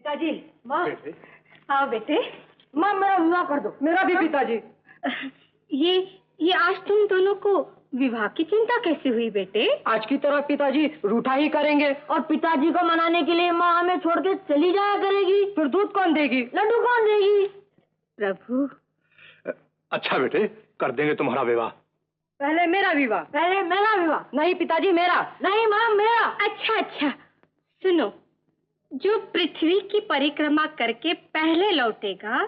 पिताजी, माँ, आओ बेटे। माँ, मेरा विवाह कर दो। मेरा भी पिताजी। ये आज तुम दोनों को विवाह की चिंता कैसे हुई बेटे? आज की तरह पिताजी रूठा ही करेंगे और पिताजी को मनाने के लिए माँ हमें छोड़ के चली जाया करेगी। फिर दूध कौन देगी, लड्डू कौन देगी? प्रभु। अच्छा बेटे, कर देंगे तुम्हारा विवाह। पहले मेरा विवाह। पहले मेरा विवाह। नहीं पिताजी, मेरा। नहीं माँ, मेरा। अच्छा, सुनो, जो पृथ्वी की परिक्रमा करके पहले लौटेगा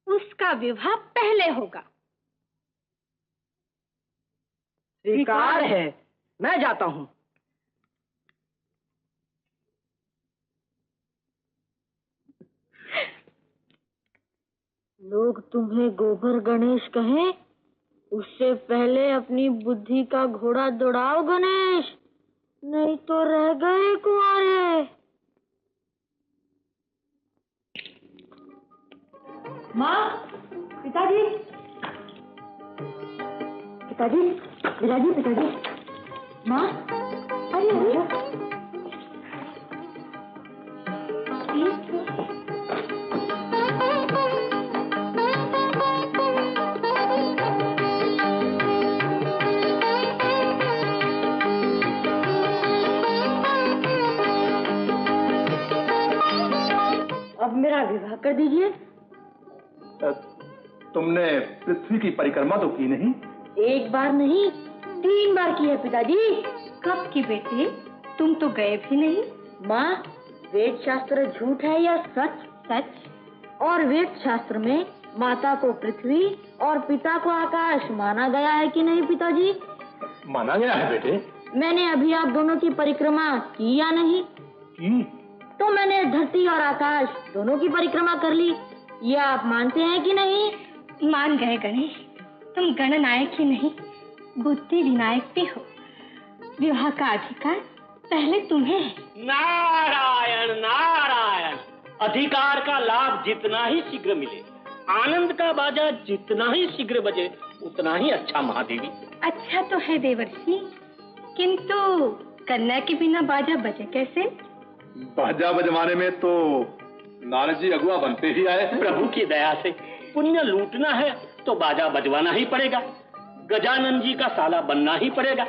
उसका विवाह पहले होगा। स्वीकार है, मैं जाता हूँ। लोग तुम्हें गोबर गणेश कहें, उससे पहले अपनी बुद्धि का घोड़ा दौड़ाओ गणेश, नहीं तो रह गए कुंवारे। माँ, पिताजी, पिताजी, पिताजी, पिताजी, माँ, अरे अब मेरा विवाह कर दीजिए। तुमने पृथ्वी की परिक्रमा तो की नहीं? एक बार नहीं, 3 बार की है पिताजी। कब की बेटे? तुम तो गए भी नहीं। माँ, वेद शास्त्र झूठ है या सच? सच। और वेद शास्त्र में माता को पृथ्वी और पिता को आकाश माना गया है कि नहीं पिताजी? माना गया है बेटे। मैंने अभी आप दोनों की परिक्रमा की या नहीं? की। तो मैंने धरती और आकाश दोनों की परिक्रमा कर ली, ये आप मानते हैं कि नहीं? मान गए गणेश, तुम गणनायक ही नहीं बुद्धि विनायक भी हो। विवाह का अधिकार पहले तुम्हें है। नारायण नारायण। अधिकार का लाभ जितना ही शीघ्र मिले, आनंद का बाजा जितना ही शीघ्र बजे, उतना ही अच्छा महादेवी। अच्छा तो है देवर्षि, किंतु कन्या के बिना बाजा बजे कैसे? बाजा बजवाने में तो नारद जी अगुआ बनते ही आए। प्रभु की दया से पुण्य लूटना है तो बाजा बजवाना ही पड़ेगा, गजानन जी का साला बनना ही पड़ेगा।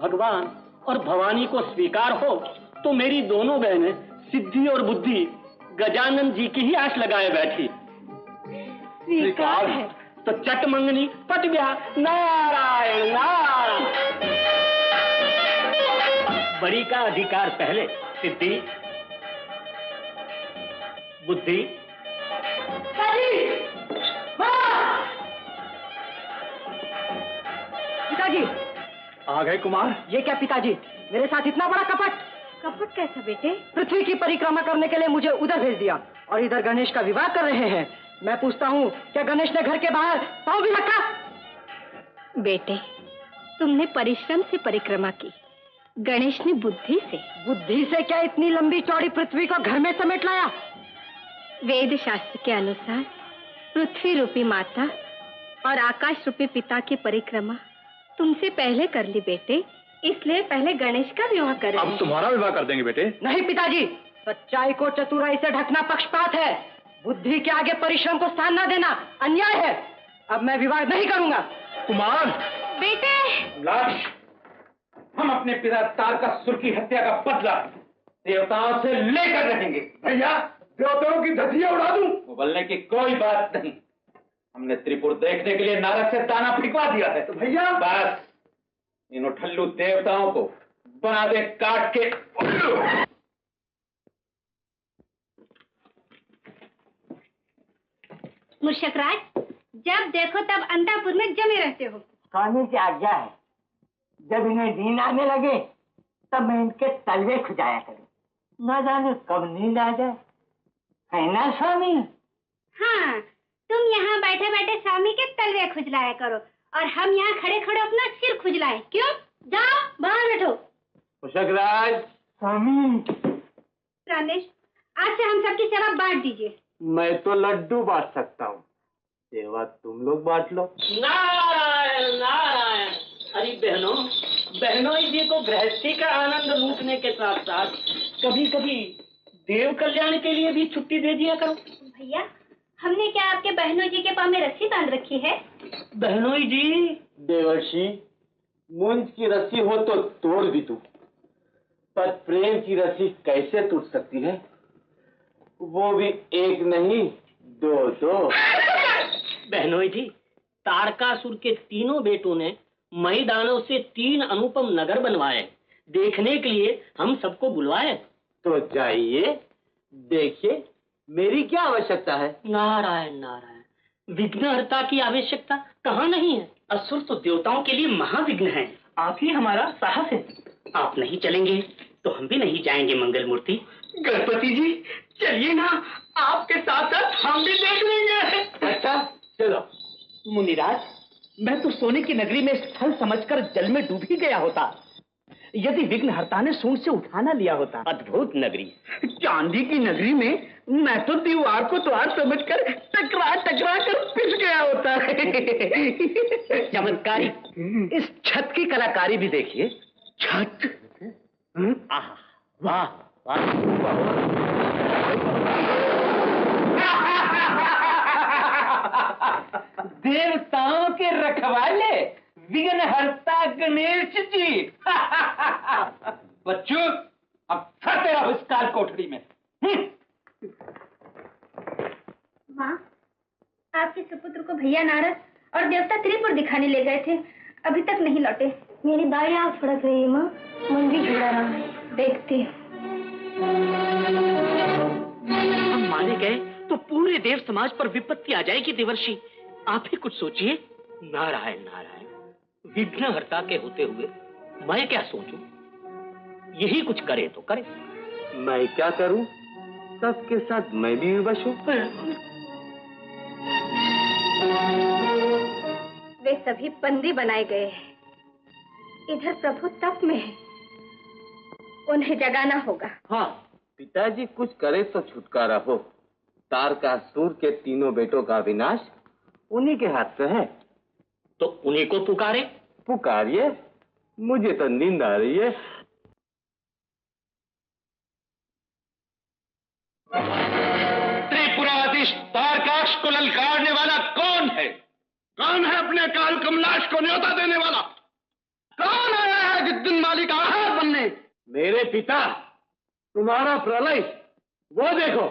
भगवान और भवानी को स्वीकार हो तो मेरी दोनों बहनें सिद्धि और बुद्धि गजानन जी की ही आस लगाए बैठी। स्वीकार है तो चट मंगनी पट ब्याह। नारायण नारायण। बड़ी का अधिकार पहले, सिद्धि बुद्धि। पिताजी आ गए कुमार। ये क्या पिताजी, मेरे साथ इतना बड़ा कपट? कपट कैसा बेटे? पृथ्वी की परिक्रमा करने के लिए मुझे उधर भेज दिया और इधर गणेश का विवाह कर रहे हैं। मैं पूछता हूँ, क्या गणेश ने घर के बाहर पाँव भी रखा? बेटे, तुमने परिश्रम से परिक्रमा की, गणेश ने बुद्धि से। बुद्धि से क्या इतनी लंबी चौड़ी पृथ्वी को घर में समेट लाया? वेद शास्त्र के अनुसार पृथ्वी रूपी माता और आकाश रूपी पिता की परिक्रमा तुमसे पहले कर ली बेटे, इसलिए पहले गणेश का विवाह कर रहे हैं। अब तुम्हारा विवाह कर देंगे बेटे। नहीं पिताजी, सच्चाई को चतुराई से ढकना पक्षपात है। बुद्धि के आगे परिश्रम को स्थान न देना अन्याय है। अब मैं विवाह नहीं करूंगा। कुमार बेटे, लाश, हम अपने पिता तारकासुर की हत्या का बदला देवताओं से लेकर रहेंगे। भैया, देवताओं की धज्जियां उड़ा दूं? उबलने की कोई बात नहीं, हमने त्रिपुर देखने के लिए नारद से दाना फिकवा दिया है। तो भैया बस इन उठल्लू देवताओं को बना दे काट के। मूषकराज, जब देखो तब अंतापुर में जमे रहते हो। स्वामी की आज्ञा है, जब इन्हें नींद आने लगे तब मैं इनके तलवे खुजाया करूं, न जाने कब नींद आ जाए, है ना स्वामी? हाँ, तुम यहाँ बैठे बैठे स्वामी के तलवे खुजलाया करो और हम यहाँ खड़े खड़े अपना सिर खुजलाए। क्यों? जाओ बाहर बैठो। मूषकराज। स्वामी। प्राणेश, आज से हम सबकी सेवा बांट दीजिए। मैं तो लड्डू बांट सकता हूँ, सेवा तुम लोग बांट लो। नारायण नारायण। अरे बहनों, बहनों ही देखो, गृहस्थी का आनंद लूटने के साथ साथ कभी कभी देव कल्याण के लिए भी छुट्टी दे दिया करो। भैया, हमने क्या आपके बहनोई जी के पाँव में रस्सी बांध रखी है? बहनोई जी, देवर्षि, मुंज की रस्सी हो तो तोड़ भी दूं, पर प्रेम की रस्सी कैसे टूट सकती है? वो भी एक नहीं, दो। बहनोई जी, तारकासुर के तीनों बेटों ने मई दानव से 3 अनुपम नगर बनवाए। देखने के लिए हम सबको बुलवाए। तो जाइए, देखिए, मेरी क्या आवश्यकता है? नारायण नारायण, विघ्नहर्ता की आवश्यकता कहाँ नहीं है। असुर तो देवताओं के लिए महाविघ्न है। आप ही हमारा साहस है। आप नहीं चलेंगे तो हम भी नहीं जाएंगे। मंगल मूर्ति गणपति जी, चलिए ना, आपके साथ साथ हम भी देख लेंगे। अच्छा, चलो। मुनिराज, मैं तो सोने की नगरी में स्थल समझकर जल में डूब ही गया होता, यदि विघ्नहर्ता ने सूंड से उठा ना लिया होता। अद्भुत नगरी। चांदी की नगरी में मैं तो दीवार को द्वार समझकर टकरा कर पिस गया होता है। चमत्कारी। इस छत की कलाकारी भी देखिए। छत? आहा, वाह वाह। देवताओं के रखवाले विघ्नहर्ता गणेश जी। बच्चों, अब फट तेरा इस काल कोठरी में। माँ, आपके सुपुत्र को भैया नारद और देवता त्रिपुर दिखाने ले गए थे, अभी तक नहीं लौटे। मेरी दाढ़ी आँख फड़क रही है माँ, मन भी जुड़ा रहा है। देखती हम माने गए तो पूरे देव समाज पर विपत्ति आ जाएगी। देवर्षि, आप ही कुछ सोचिए। नारायण नारायण, विघ्नहर्ता के होते हुए मैं क्या सोचूं? यही कुछ करे तो करे। मैं क्या करूं? सबके साथ मैं भी विवश हूं। वे सभी बंदी बनाए गए हैं। इधर प्रभु तप में है, उन्हें जगाना होगा। हाँ, पिताजी कुछ करे तो छुटकारा हो। तारकासुर के तीनों बेटों का विनाश उन्हीं के हाथ से है। तो उन्हीं को पुकारे। पुकारिए, मुझे तो नींद आ रही है। त्रिपुराधीश तारकाश को ललकारने वाला कौन है? कौन है अपने काल कमलाश को न्योता देने वाला? कौन आया है गिद्दन माली का आहार बनने? मेरे पिता, तुम्हारा प्रलय वो देखो।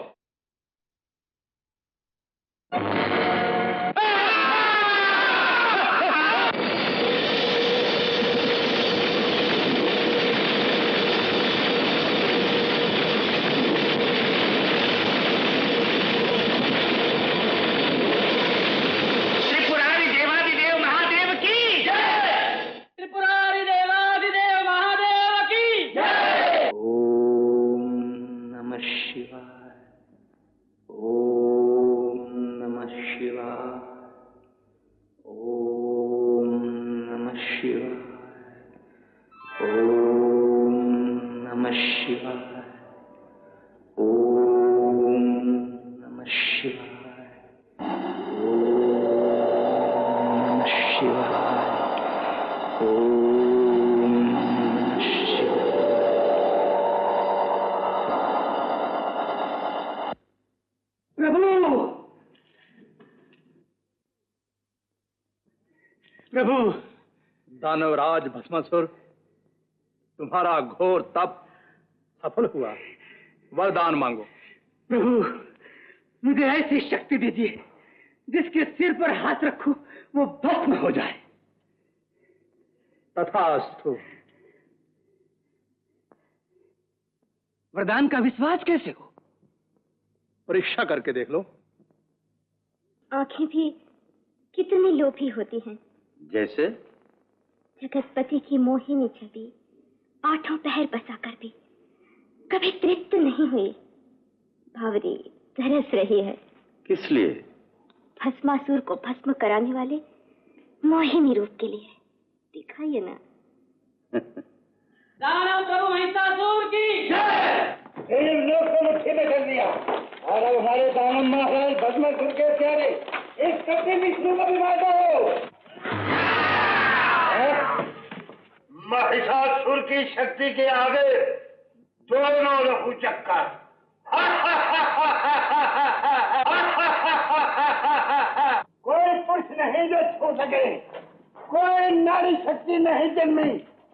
प्रभु, दानवराज भस्मासुर, तुम्हारा घोर तप सफल हुआ। वरदान मांगो। प्रभु, मुझे ऐसी शक्ति दीजिए जिसके सिर पर हाथ रखूं वो भस्म हो जाए। तथास्तु। वरदान का विश्वास कैसे हो? परीक्षा करके देख लो। आंखें भी कितनी लोभी होती हैं। जैसे? जगतपति की मोहिनी छवि 8 पहर बसा कर भी कभी तृप्त नहीं हुई। भावरी तरस रही है। किस लिए? भस्मासुर को भस्म कराने वाले मोहिनी रूप के लिए। दिखाइए ना। दानव करो महिषासुर की इन लोग को मुट्ठी में कर दिया और अब हमारे दानव महाराज भस्मासुर के प्यारे इस कपड़े विष्णु को भी मार दो। महिषासुर की शक्ति के आगे दोनों लघु चक्कर। कोई पुरुष नहीं जो छू सके, कोई नारी शक्ति नहीं जन्मी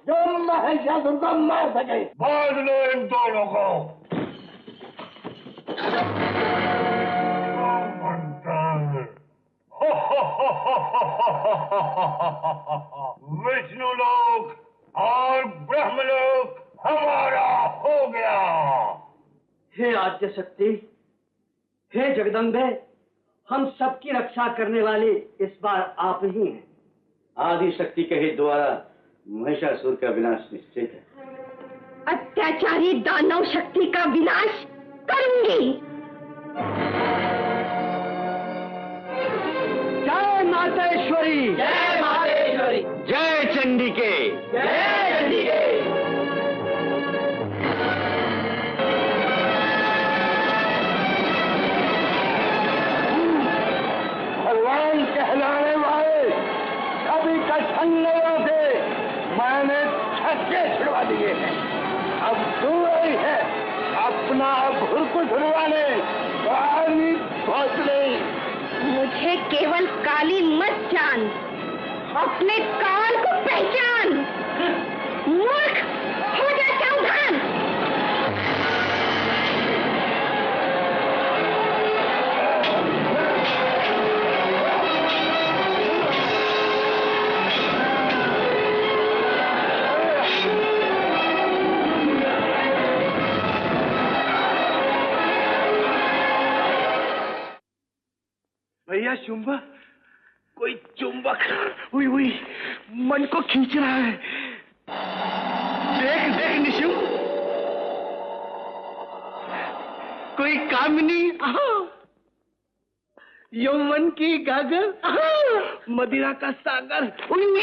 जो महिषासुर को मार सके। बांध लो इन दोनों को। विष्णु लोक और ब्रह्मलोक हमारा हो गया। हे आद्य शक्ति, हे जगदम्बे, हम सबकी रक्षा करने वाले इस बार आप ही हैं। आदि शक्ति के ही द्वारा महिषासुर का विनाश निश्चित है। अत्याचारी दानव शक्ति का विनाश करूंगी। जय मातेश्वरी, जय मातेश्वरी, जय चंडिके, जय चंडिके। भगवान कहलाने वाले सभी कठंगों से मैंने छक्के छुड़वा दिए हैं। अब तू ही है अपना भुरकु छुड़वाने काली भोसले। मुझे केवल काली मत जान, अपने काल को पहचान। मूर्ख, हो जा सावधान। भैया चुंबक, कोई चुंबक हुई हुई मन को खींच रहा है। देख देख निशु, कोई कामिनी यौवन की गागर, मदिरा का सागर। हुई हुई।